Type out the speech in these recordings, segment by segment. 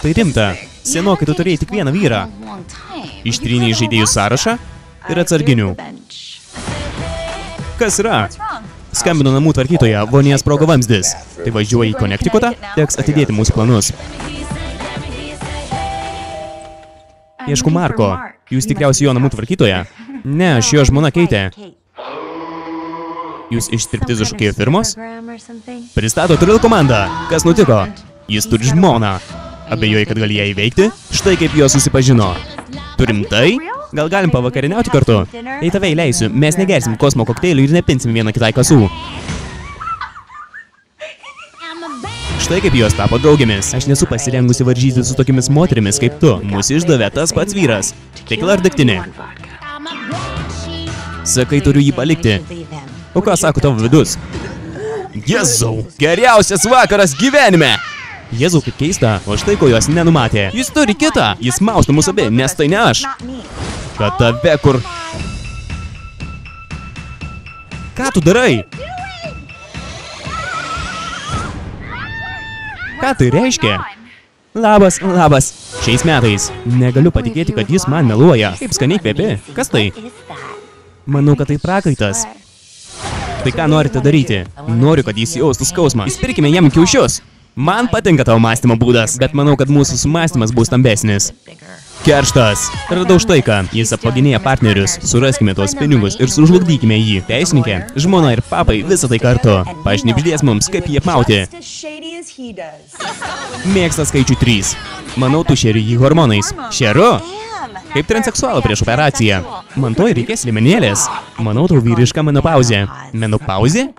Tai rimta. Senokai tu turėjai tik vieną vyrą. Ištrynei žaidėjų sąrašą ir atsarginių. Kas yra? Skambino namų tvarkytoja, vonijas sprogo vamzdis. Tai važiuoji į Connecticutą, teks atidėti mūsų planus. Ieškau Marko. Jūs tikriausiai jo namų tvarkytoja? Ne, aš jo žmona Keitė. Jūs iš striptizo šokėjų firmos? Pristato Thrill komandą. Kas nutiko? Jis turi žmoną. Abejoji, kad gali ją įveikti? Štai kaip jo susipažino. Turim tai? Gal galim pavakarieniauti kartu? Jei tave įleisiu, mes negersim kosmo kokteilių ir nepinsim vieną kitai kasų. Štai kaip jos tapo draugėmis. Aš nesu pasirengusi varžyti su tokiamis moterimis kaip tu. Mūsų išdavė tas pats vyras. Tikla ar degtinė? Sakai, turiu jį palikti. O ką sako tavo vidus? Jėzau, geriausias vakaras gyvenime! Jėzau, kaip keista, o štai ko jos nenumatė. Jis turi kitą, jis mausto mūsų abi, nes tai ne aš. Kad tave kur... Ką tu darai? Ką tai reiškia? Labas, labas. Šiais metais. Negaliu patikėti, kad jis man meluoja. Kaip skaniai kvepi. Kas tai? Manau, kad tai prakaitas. Tai ką norite daryti? Noriu, kad jis jaustų skausmą. Įspirkime jam kiaušius. Man patinka tavo mąstymo būdas, bet manau, kad mūsų sumąstymas bus stambesnis. Kerštas. Radau štai ką. Jis apvaginėja partnerius. Suraskime tuos pinigus ir sužlugdykime jį. Teisininkė, žmona ir papai visą tai kartu. Pašnibždės mums, kaip jį apmauti. Mėgsta skaičių 3. Manau, tu šeri jį hormonais. Šeru? Kaip transseksualų prieš operaciją. Man to ir reikės liemenėlės. Manau, tau vyriška menopauzė. Menopauzė?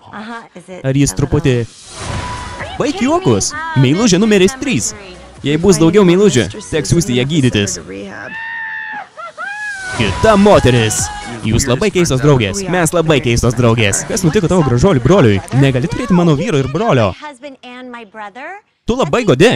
Ar jis truputį... Baik juokus. Meilužė numeris 3. Jei bus daugiau meilužių, teks siųsti ją gydytis. Kita moteris. Jūs labai keistos draugės. Mes labai keistos draugės. Kas nutiko tavo gražuoliui broliui? Negali turėti mano vyro ir brolio. Tu labai godi.